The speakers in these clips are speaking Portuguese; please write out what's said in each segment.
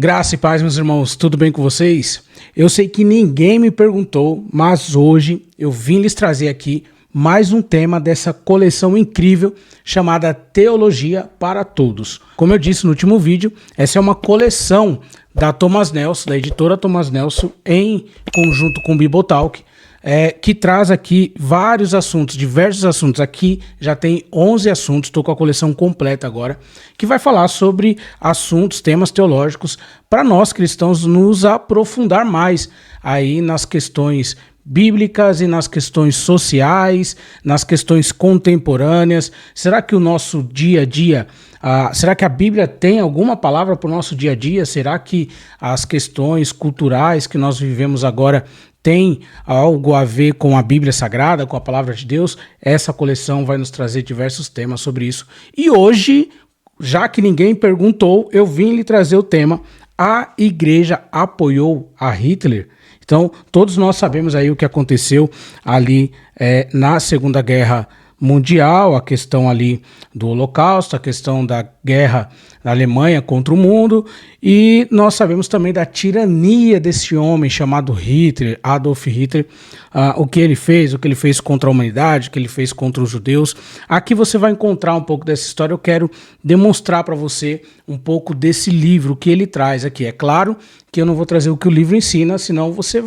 Graça e paz, meus irmãos, tudo bem com vocês? Eu sei que ninguém me perguntou, mas hoje eu vim lhes trazer aqui mais um tema dessa coleção incrível chamada Teologia para Todos. Como eu disse no último vídeo, essa é uma coleção da Thomas Nelson, da editora Thomas Nelson, em conjunto com o Bibotalk, que traz aqui vários assuntos, diversos assuntos. Aqui já tem 11 assuntos, estou com a coleção completa agora, que vai falar sobre assuntos, temas teológicos, para nós cristãos nos aprofundar mais aí nas questões bíblicas e nas questões sociais, nas questões contemporâneas. Será que o nosso dia a dia, será que a Bíblia tem alguma palavra para o nosso dia a dia? Será que as questões culturais que nós vivemos agora tem algo a ver com a Bíblia Sagrada, com a Palavra de Deus? Essa coleção vai nos trazer diversos temas sobre isso. E hoje, já que ninguém perguntou, eu vim lhe trazer o tema: a igreja apoiou a Hitler? Então, todos nós sabemos aí o que aconteceu ali na Segunda Guerra Mundial, a questão ali do Holocausto, a questão da guerra da Alemanha contra o mundo, e nós sabemos também da tirania desse homem chamado Hitler, Adolf Hitler, o que ele fez contra a humanidade, o que ele fez contra os judeus. Aqui você vai encontrar um pouco dessa história. Eu quero demonstrar para você um pouco desse livro que ele traz aqui. É claro que eu não vou trazer o que o livro ensina, senão você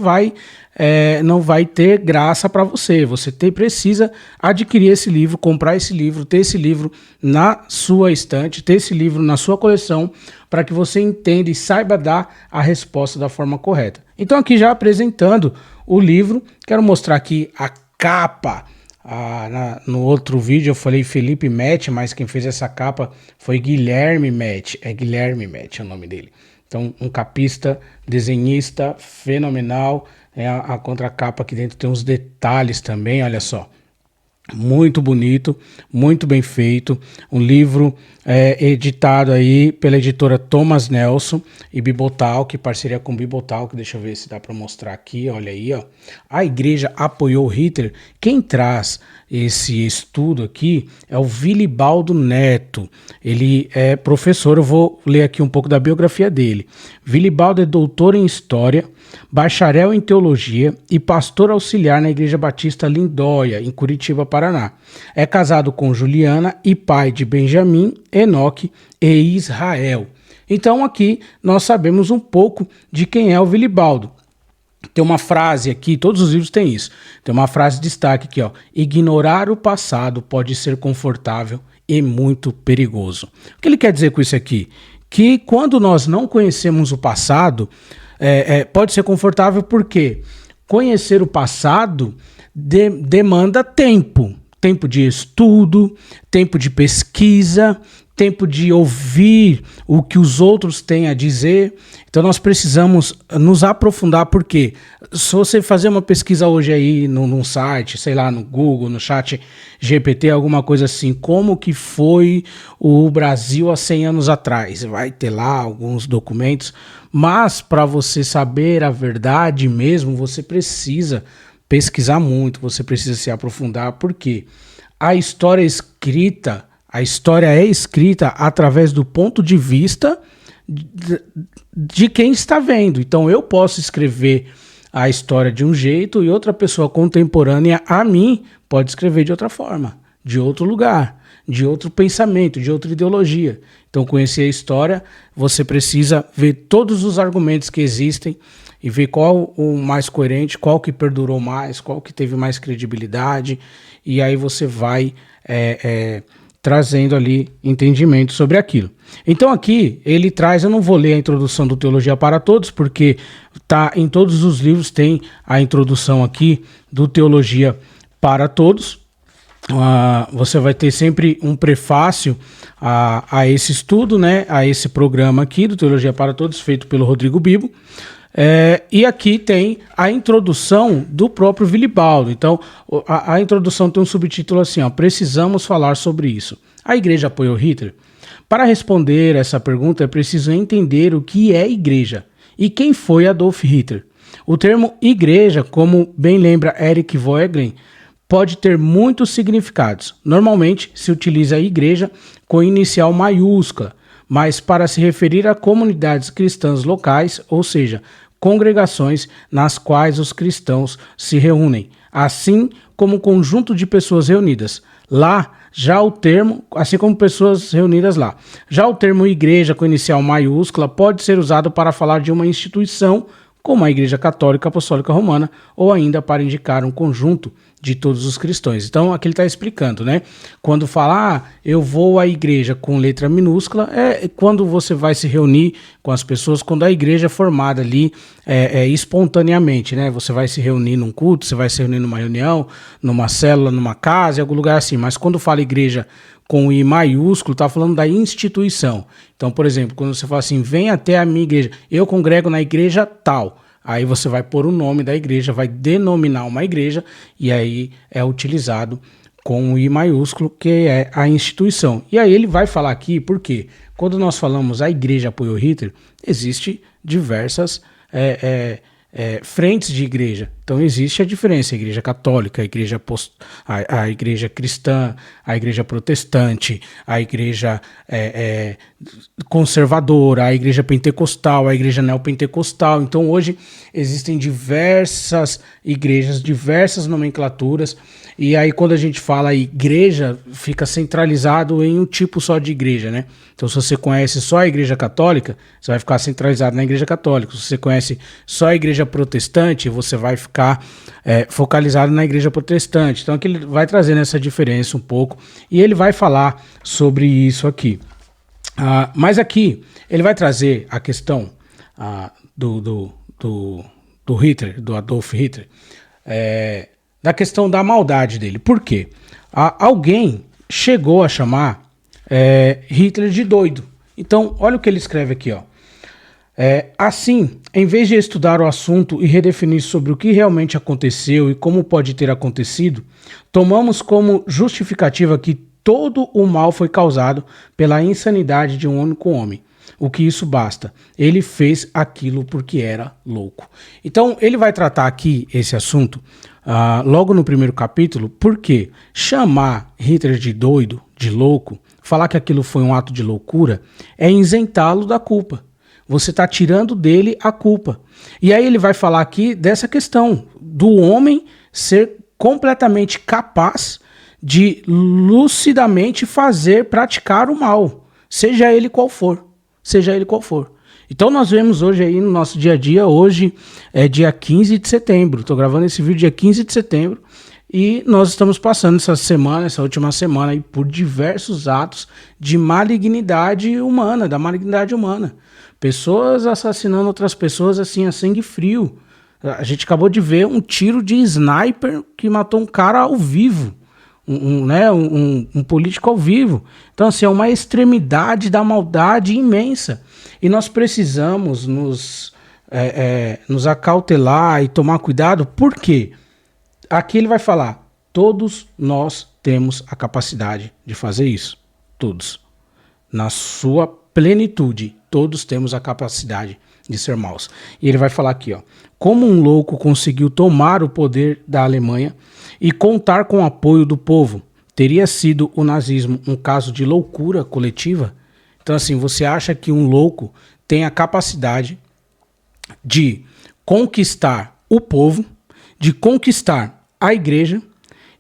não vai ter graça para você. Você precisa adquirir esse livro, comprar esse livro, ter esse livro na sua estante, ter esse livro na sua coleção, para que você entenda e saiba dar a resposta da forma correta. Então, aqui já apresentando o livro, quero mostrar aqui a capa. No outro vídeo eu falei Felipe Mete, mas quem fez essa capa foi Guilherme Mete. É Guilherme Mete o nome dele. Então, um capista, desenhista fenomenal. A contracapa aqui dentro tem uns detalhes também, olha só. Muito bonito, muito bem feito. Um livro editado aí pela editora Thomas Nelson e Bibotalk, parceria com Bibotalk. Deixa eu ver se dá para mostrar aqui, olha aí, ó. A igreja apoiou Hitler. Quem traz esse estudo aqui é o Wilibaldo Neto. Ele é professor, eu vou ler aqui um pouco da biografia dele. Wilibaldo é doutor em História, bacharel em Teologia e pastor auxiliar na Igreja Batista Lindóia, em Curitiba, Paraná. É casado com Juliana e pai de Benjamim, Enoque e Israel. Então aqui nós sabemos um pouco de quem é o Wilibaldo. Tem uma frase aqui, todos os livros têm isso. Tem uma frase de destaque aqui, ó. Ignorar o passado pode ser confortável e muito perigoso. O que ele quer dizer com isso aqui? Que quando nós não conhecemos o passado, pode ser confortável porque conhecer o passado demanda tempo. Tempo de estudo, tempo de pesquisa, tempo de ouvir o que os outros têm a dizer. Então nós precisamos nos aprofundar, porque se você fazer uma pesquisa hoje aí num site, sei lá, no Google, no chat GPT, alguma coisa assim, como que foi o Brasil há 100 anos atrás, vai ter lá alguns documentos, mas para você saber a verdade mesmo, você precisa pesquisar muito, você precisa se aprofundar, porque a história é escrita através do ponto de vista de quem está vendo. Então eu posso escrever a história de um jeito e outra pessoa contemporânea a mim pode escrever de outra forma, de outro lugar, de outro pensamento, de outra ideologia. Então, conhecer a história, você precisa ver todos os argumentos que existem e ver qual o mais coerente, qual que perdurou mais, qual que teve mais credibilidade, e aí você vai trazendo ali entendimento sobre aquilo. Então aqui ele traz, eu não vou ler a introdução do Teologia para Todos, porque tá em todos os livros, tem a introdução aqui do Teologia para Todos. Você vai ter sempre um prefácio a esse estudo, né, a esse programa aqui do Teologia para Todos, feito pelo Rodrigo Bibo. E aqui tem a introdução do próprio Wilibaldo. Então, a introdução tem um subtítulo assim, ó: precisamos falar sobre isso. A igreja apoiou Hitler? Para responder essa pergunta, é preciso entender o que é igreja e quem foi Adolf Hitler. O termo igreja, como bem lembra Eric Voegelin, pode ter muitos significados. Normalmente se utiliza a igreja com inicial maiúscula, mas para se referir a comunidades cristãs locais, ou seja, congregações nas quais os cristãos se reúnem, assim como um conjunto de pessoas reunidas. Lá, já o termo, assim como pessoas reunidas lá. Já o termo igreja com inicial maiúscula pode ser usado para falar de uma instituição, como a Igreja Católica Apostólica Romana, ou ainda para indicar um conjunto de todos os cristãos. Então, aqui ele está explicando, né? Quando falar, eu vou à igreja com letra minúscula, é quando você vai se reunir com as pessoas, quando a igreja é formada ali espontaneamente, né? Você vai se reunir num culto, você vai se reunir numa reunião, numa célula, numa casa, em algum lugar assim. Mas quando fala igreja com I maiúsculo, está falando da instituição. Então, por exemplo, quando você fala assim, vem até a minha igreja, eu congrego na igreja tal. Aí você vai pôr o nome da igreja, vai denominar uma igreja, e aí é utilizado com o I maiúsculo, que é a instituição. E aí ele vai falar aqui, porque quando nós falamos a igreja apoiou Hitler, existe diversas frentes de igreja. Então existe a diferença, a igreja católica, a igreja cristã, a igreja protestante, a igreja conservadora, a igreja pentecostal, a igreja neopentecostal. Então hoje existem diversas igrejas, diversas nomenclaturas, e aí quando a gente fala igreja, fica centralizado em um tipo só de igreja, né? Então se você conhece só a igreja católica, você vai ficar centralizado na igreja católica. Se você conhece só a igreja protestante, você vai ficar focalizado na igreja protestante. Então aqui ele vai trazendo essa diferença um pouco, e ele vai falar sobre isso aqui. Mas aqui ele vai trazer a questão do Hitler, do Adolf Hitler, da questão da maldade dele. Por quê? Alguém chegou a chamar Hitler de doido. Então, olha o que ele escreve aqui, ó. Assim, em vez de estudar o assunto e redefinir sobre o que realmente aconteceu e como pode ter acontecido, tomamos como justificativa que todo o mal foi causado pela insanidade de um único homem. O que isso basta? Ele fez aquilo porque era louco. Então, ele vai tratar aqui esse assunto logo no primeiro capítulo, porque chamar Hitler de doido, de louco, falar que aquilo foi um ato de loucura, é isentá-lo da culpa. Você está tirando dele a culpa. E aí ele vai falar aqui dessa questão do homem ser completamente capaz de lucidamente praticar o mal, seja ele qual for. Seja ele qual for. Então nós vemos hoje aí no nosso dia a dia, hoje é dia 15 de setembro, estou gravando esse vídeo dia 15 de setembro, e nós estamos passando essa última semana, aí, por diversos atos de malignidade humana, da malignidade humana. Pessoas assassinando outras pessoas assim a sangue frio. A gente acabou de ver um tiro de sniper que matou um cara ao vivo. Um político ao vivo. Então, assim, é uma extremidade da maldade imensa. E nós precisamos nos acautelar e tomar cuidado. Por quê? Aqui ele vai falar, todos nós temos a capacidade de fazer isso. Todos. Na sua plenitude, todos temos a capacidade de ser maus. E ele vai falar aqui, ó, como um louco conseguiu tomar o poder da Alemanha e contar com o apoio do povo, teria sido o nazismo um caso de loucura coletiva? Então, assim, você acha que um louco tem a capacidade de conquistar o povo, de conquistar a igreja,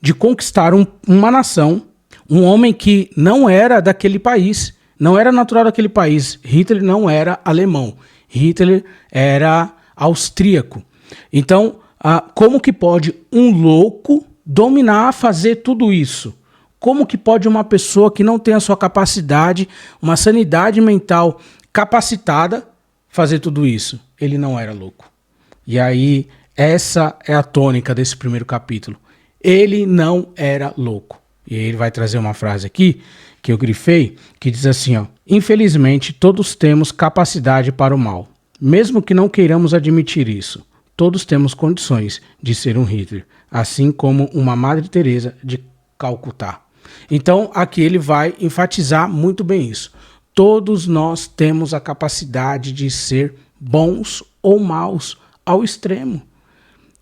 de conquistar uma nação, um homem que não era daquele país, não era natural daquele país. Hitler não era alemão, Hitler era austríaco. Então, como que pode um louco dominar, fazer tudo isso? Como que pode uma pessoa que não tem a sua capacidade, uma sanidade mental capacitada, fazer tudo isso? Ele não era louco. E aí, essa é a tônica desse primeiro capítulo. Ele não era louco. E aí ele vai trazer uma frase aqui, que eu grifei, que diz assim, ó, infelizmente todos temos capacidade para o mal, mesmo que não queiramos admitir isso. Todos temos condições de ser um Hitler, assim como uma Madre Teresa de Calcutá. Então aqui ele vai enfatizar muito bem isso. Todos nós temos a capacidade de ser bons ou maus ao extremo.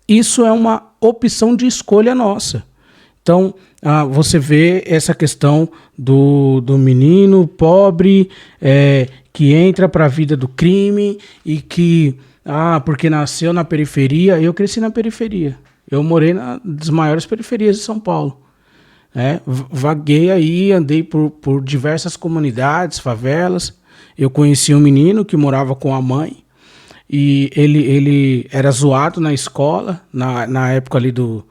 Isso é uma opção de escolha nossa. Então, você vê essa questão do menino pobre que entra para a vida do crime e que, porque nasceu na periferia. Eu cresci na periferia. Eu morei nas maiores periferias de São Paulo. Vaguei aí, andei por diversas comunidades, favelas. Eu conheci um menino que morava com a mãe e ele era zoado na escola, na época ali do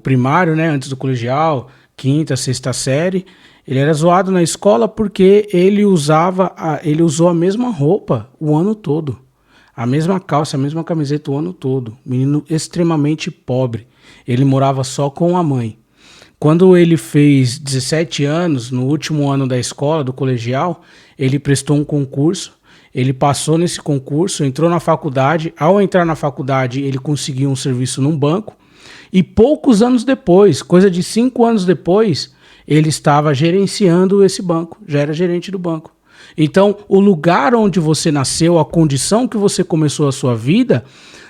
primário, né, antes do colegial, quinta, sexta série. Ele era zoado na escola porque ele usou a mesma roupa o ano todo. A mesma calça, a mesma camiseta o ano todo. Menino extremamente pobre. Ele morava só com a mãe. Quando ele fez 17 anos, no último ano da escola, do colegial, ele prestou um concurso. Ele passou nesse concurso, entrou na faculdade. Ao entrar na faculdade, ele conseguiu um serviço num banco. E poucos anos depois, coisa de 5 anos depois, ele estava gerenciando esse banco. Já era gerente do banco. Então, o lugar onde você nasceu, a condição que você começou a sua vida,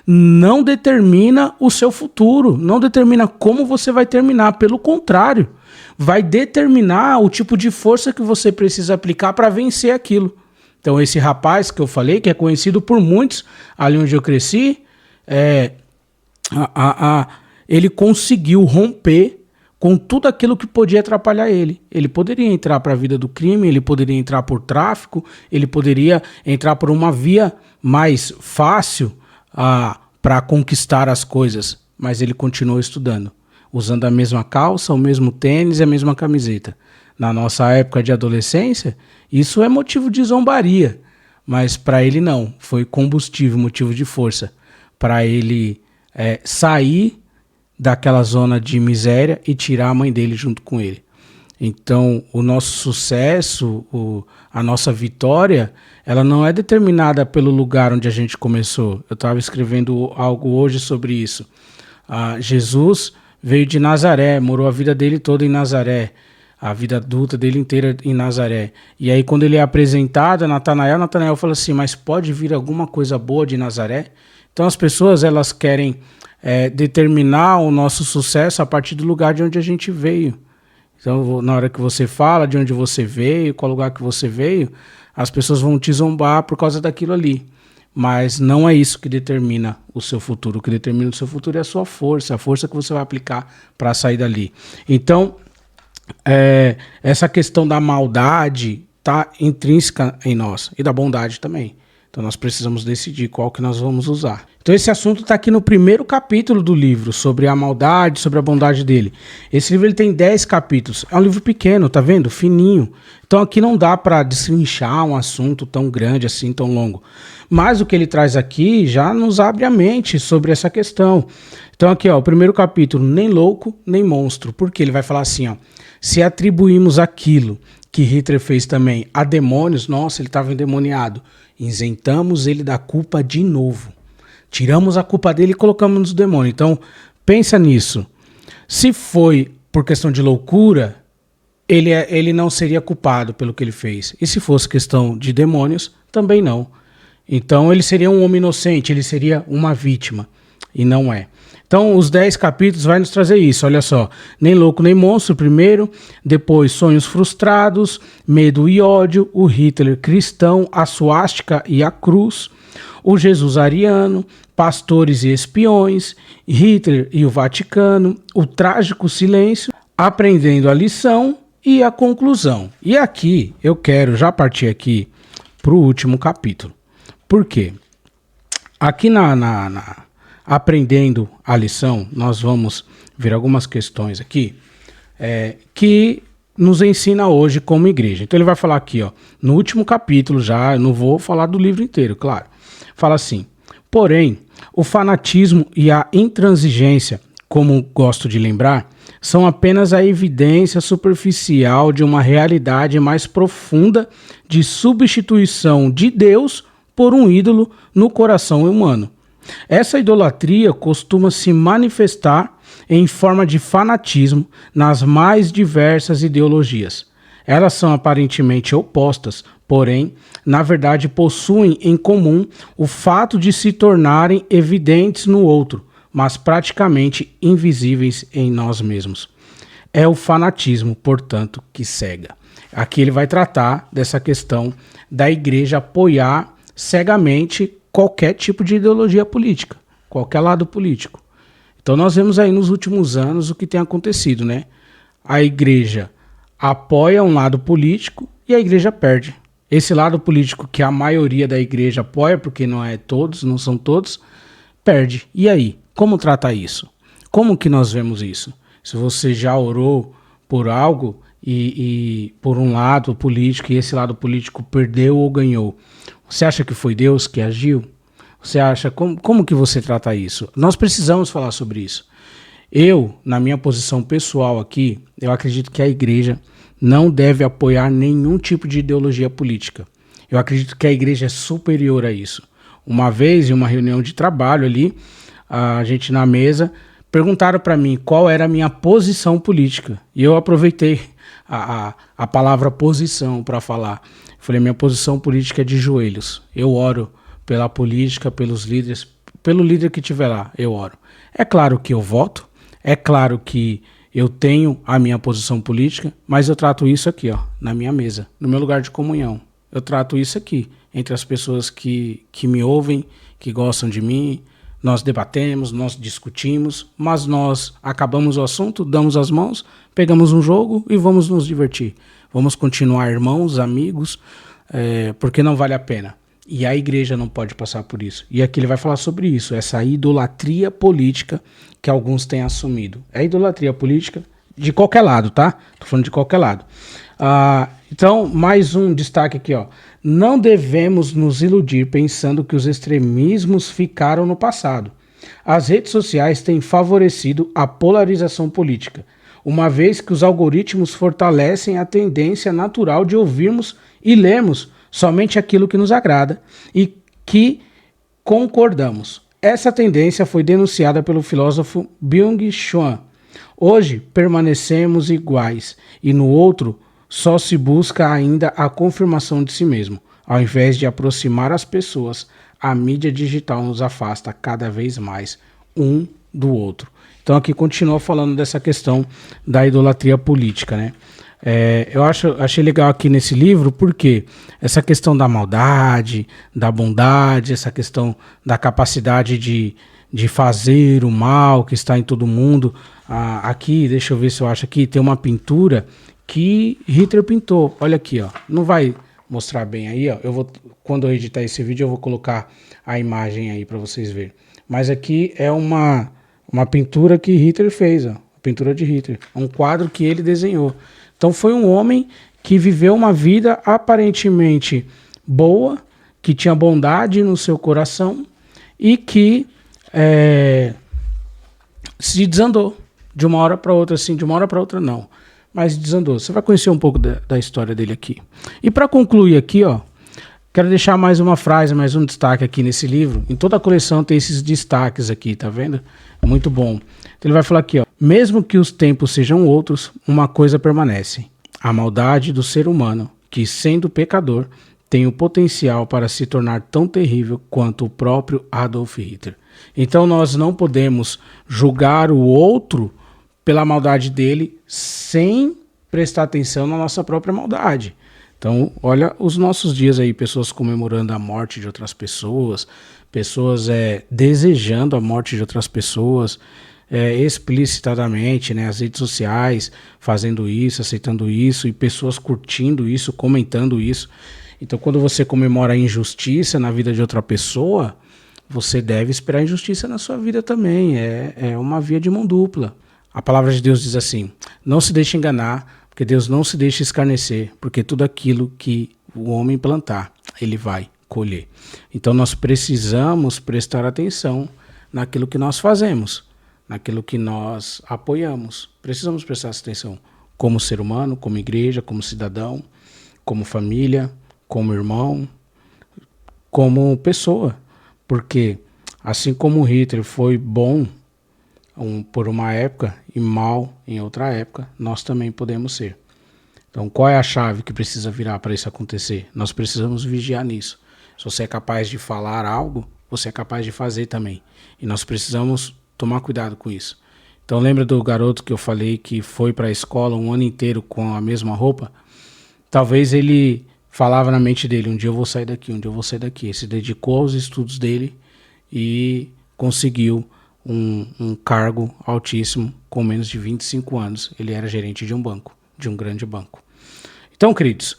não determina o seu futuro, não determina como você vai terminar. Pelo contrário, vai determinar o tipo de força que você precisa aplicar para vencer aquilo. Então, esse rapaz que eu falei, que é conhecido por muitos ali onde eu cresci, ele conseguiu romper com tudo aquilo que podia atrapalhar ele. Ele poderia entrar para a vida do crime, ele poderia entrar por tráfico, ele poderia entrar por uma via mais fácil para conquistar as coisas, mas ele continuou estudando, usando a mesma calça, o mesmo tênis e a mesma camiseta. Na nossa época de adolescência, isso é motivo de zombaria, mas para ele não, foi combustível, motivo de força, para ele sair daquela zona de miséria e tirar a mãe dele junto com ele. Então, o nosso sucesso, a nossa vitória, ela não é determinada pelo lugar onde a gente começou. Eu estava escrevendo algo hoje sobre isso. Jesus veio de Nazaré, morou a vida dele toda em Nazaré, a vida adulta dele inteira em Nazaré. E aí, quando ele é apresentado a Natanael fala assim, mas pode vir alguma coisa boa de Nazaré? Então, as pessoas, elas querem determinar o nosso sucesso a partir do lugar de onde a gente veio. Então, na hora que você fala de onde você veio, qual lugar que você veio, as pessoas vão te zombar por causa daquilo ali. Mas não é isso que determina o seu futuro. O que determina o seu futuro é a sua força, a força que você vai aplicar para sair dali. Então, essa questão da maldade está intrínseca em nós e da bondade também. Então nós precisamos decidir qual que nós vamos usar. Então esse assunto está aqui no primeiro capítulo do livro, sobre a maldade, sobre a bondade dele. Esse livro ele tem 10 capítulos. É um livro pequeno, tá vendo? Fininho. Então aqui não dá para destrinchar um assunto tão grande assim, tão longo. Mas o que ele traz aqui já nos abre a mente sobre essa questão. Então aqui, ó, o primeiro capítulo, nem louco, nem monstro. Porque ele vai falar assim, ó, se atribuímos aquilo que Hitler fez também a demônios, nossa, ele estava endemoniado, isentamos ele da culpa de novo. Tiramos a culpa dele e colocamos nos demônios. Então, pensa nisso. Se foi por questão de loucura, ele não seria culpado pelo que ele fez. E se fosse questão de demônios, também não. Então, ele seria um homem inocente, ele seria uma vítima. E não é. Então, os 10 capítulos vai nos trazer isso, olha só. Nem louco, nem monstro, primeiro. Depois, sonhos frustrados, medo e ódio, o Hitler cristão, a suástica e a cruz, o Jesus ariano, pastores e espiões, Hitler e o Vaticano, o trágico silêncio, aprendendo a lição e a conclusão. E aqui, eu quero já partir aqui para o último capítulo. Por quê? Aqui aprendendo a lição, nós vamos ver algumas questões aqui que nos ensina hoje como igreja. Então ele vai falar aqui, ó, no último capítulo já, eu não vou falar do livro inteiro, claro. Fala assim, porém, o fanatismo e a intransigência, como gosto de lembrar, são apenas a evidência superficial de uma realidade mais profunda de substituição de Deus por um ídolo no coração humano. Essa idolatria costuma se manifestar em forma de fanatismo nas mais diversas ideologias. Elas são aparentemente opostas, porém, na verdade possuem em comum o fato de se tornarem evidentes no outro, mas praticamente invisíveis em nós mesmos. É o fanatismo, portanto, que cega. Aqui ele vai tratar dessa questão da igreja apoiar cegamente qualquer tipo de ideologia política, qualquer lado político. Então nós vemos aí nos últimos anos o que tem acontecido, né? A igreja apoia um lado político e a igreja perde. Esse lado político que a maioria da igreja apoia, porque não é todos, não são todos, perde. E aí, como tratar isso? Como que nós vemos isso? Se você já orou por algo e por um lado político e esse lado político perdeu ou ganhou, você acha que foi Deus que agiu? Você acha, como que você trata isso? Nós precisamos falar sobre isso. Eu, na minha posição pessoal aqui, eu acredito que a igreja não deve apoiar nenhum tipo de ideologia política. Eu acredito que a igreja é superior a isso. Uma vez, em uma reunião de trabalho ali, a gente na mesa, perguntaram para mim qual era a minha posição política. E eu aproveitei a palavra posição para falar. Falei, minha posição política é de joelhos. Eu oro pela política, pelos líderes, pelo líder que tiver lá, eu oro. É claro que eu voto, é claro que eu tenho a minha posição política, mas eu trato isso aqui, ó, na minha mesa, no meu lugar de comunhão. Eu trato isso aqui, entre as pessoas que me ouvem, que gostam de mim. Nós debatemos, nós discutimos, mas nós acabamos o assunto, damos as mãos, pegamos um jogo e vamos nos divertir. Vamos continuar irmãos, amigos, porque não vale a pena. E a igreja não pode passar por isso. E aqui ele vai falar sobre isso, essa idolatria política que alguns têm assumido. É idolatria política de qualquer lado, tá? Tô falando de qualquer lado. Então, mais um destaque aqui, ó. Não devemos nos iludir pensando que os extremismos ficaram no passado. As redes sociais têm favorecido a polarização política, uma vez que os algoritmos fortalecem a tendência natural de ouvirmos e lermos somente aquilo que nos agrada e que concordamos. Essa tendência foi denunciada pelo filósofo Byung-Chul. Hoje permanecemos iguais e no outro só se busca ainda a confirmação de si mesmo. Ao invés de aproximar as pessoas, a mídia digital nos afasta cada vez mais um do outro. Então aqui continua falando dessa questão da idolatria política, né? Achei legal aqui nesse livro porque essa questão da maldade, da bondade, essa questão da capacidade de fazer o mal que está em todo mundo. Aqui, deixa eu ver se eu acho aqui, tem uma pintura que Hitler pintou. Olha aqui, ó. Não vai mostrar bem aí, ó. Quando eu editar esse vídeo, eu vou colocar a imagem aí para vocês verem. Mas aqui é uma pintura que Hitler fez, ó. A pintura de Hitler. É um quadro que ele desenhou. Então foi um homem que viveu uma vida aparentemente boa, que tinha bondade no seu coração e que se desandou de uma hora para outra, assim, de uma hora para outra não, mas desandou. Você vai conhecer um pouco da história dele aqui. E para concluir aqui, ó, quero deixar mais uma frase, mais um destaque aqui nesse livro. Em toda a coleção tem esses destaques aqui, tá vendo? Muito bom. Então ele vai falar aqui, ó, mesmo que os tempos sejam outros, uma coisa permanece: a maldade do ser humano, que sendo pecador, tem o potencial para se tornar tão terrível quanto o próprio Adolf Hitler. Então nós não podemos julgar o outro pela maldade dele sem prestar atenção na nossa própria maldade. Então, olha os nossos dias aí, pessoas comemorando a morte de outras pessoas, pessoas desejando a morte de outras pessoas, explicitadamente, né, as redes sociais fazendo isso, aceitando isso, e pessoas curtindo isso, comentando isso. Então, quando você comemora a injustiça na vida de outra pessoa, você deve esperar injustiça na sua vida também. É uma via de mão dupla. A palavra de Deus diz assim: não se deixe enganar, porque Deus não se deixa escarnecer, porque tudo aquilo que o homem plantar, ele vai colher. Então nós precisamos prestar atenção naquilo que nós fazemos, naquilo que nós apoiamos. Precisamos prestar atenção como ser humano, como igreja, como cidadão, como família, como irmão, como pessoa. Porque assim como Hitler foi bom por uma época e mal em outra época, nós também podemos ser. Então, qual é a chave que precisa virar para isso acontecer? Nós precisamos vigiar nisso. Se você é capaz de falar algo, você é capaz de fazer também. E nós precisamos tomar cuidado com isso. Então lembra do garoto que eu falei que foi para a escola um ano inteiro com a mesma roupa? Talvez ele falava na mente dele, um dia eu vou sair daqui, um dia eu vou sair daqui. Ele se dedicou aos estudos dele e conseguiu um cargo altíssimo com menos de 25 anos. Ele era gerente de um banco, de um grande banco. Então, queridos,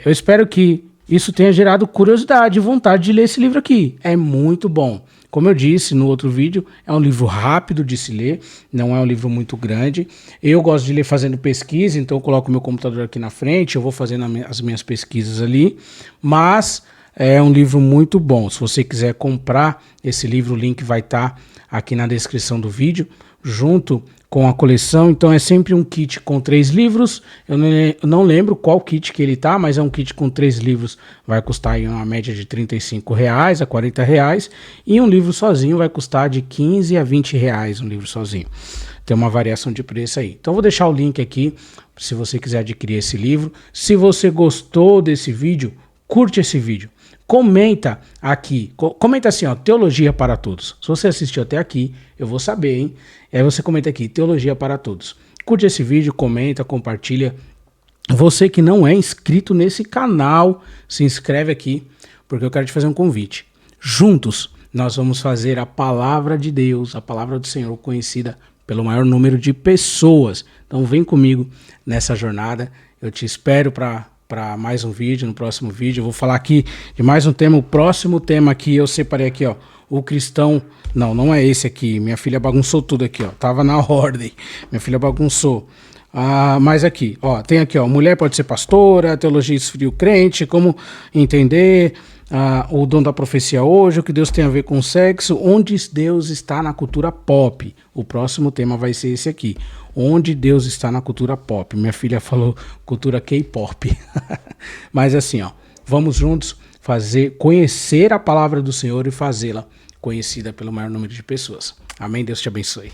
eu espero que isso tenha gerado curiosidade e vontade de ler esse livro aqui. É muito bom. Como eu disse no outro vídeo, é um livro rápido de se ler, não é um livro muito grande. Eu gosto de ler fazendo pesquisa, então eu coloco meu computador aqui na frente, eu vou fazendo as minhas pesquisas ali, mas é um livro muito bom. Se você quiser comprar esse livro, o link vai estar aqui na descrição do vídeo, junto com a coleção. Então é sempre um kit com 3 livros. Eu não lembro qual kit que ele tá, mas é um kit com 3 livros. Vai custar aí uma média de R$35 a R$40. E um livro sozinho vai custar de 15 a 20 reais um livro sozinho. Tem uma variação de preço aí. Então eu vou deixar o link aqui, se você quiser adquirir esse livro. Se você gostou desse vídeo, curte esse vídeo. Comenta aqui, comenta assim, ó, Teologia para Todos. Se você assistiu até aqui, eu vou saber, hein? Aí você comenta aqui, Teologia para Todos. Curte esse vídeo, comenta, compartilha. Você que não é inscrito nesse canal, se inscreve aqui, porque eu quero te fazer um convite. Juntos, nós vamos fazer a palavra de Deus, a palavra do Senhor conhecida pelo maior número de pessoas. Então vem comigo nessa jornada. Eu te espero para mais um vídeo, no próximo vídeo. Eu vou falar aqui de mais um tema. O próximo tema aqui eu separei aqui, ó. O cristão... Não é esse aqui. Minha filha bagunçou tudo aqui, ó. Tava na ordem. Minha filha bagunçou. Mas aqui, ó. Tem aqui, ó. Mulher pode ser pastora, teologia esfria o crente, como entender... o dom da profecia hoje, o que Deus tem a ver com sexo, onde Deus está na cultura pop. O próximo tema vai ser esse aqui. Onde Deus está na cultura pop. Minha filha falou cultura K-pop. Mas assim, ó, vamos juntos conhecer a palavra do Senhor e fazê-la conhecida pelo maior número de pessoas. Amém? Deus te abençoe.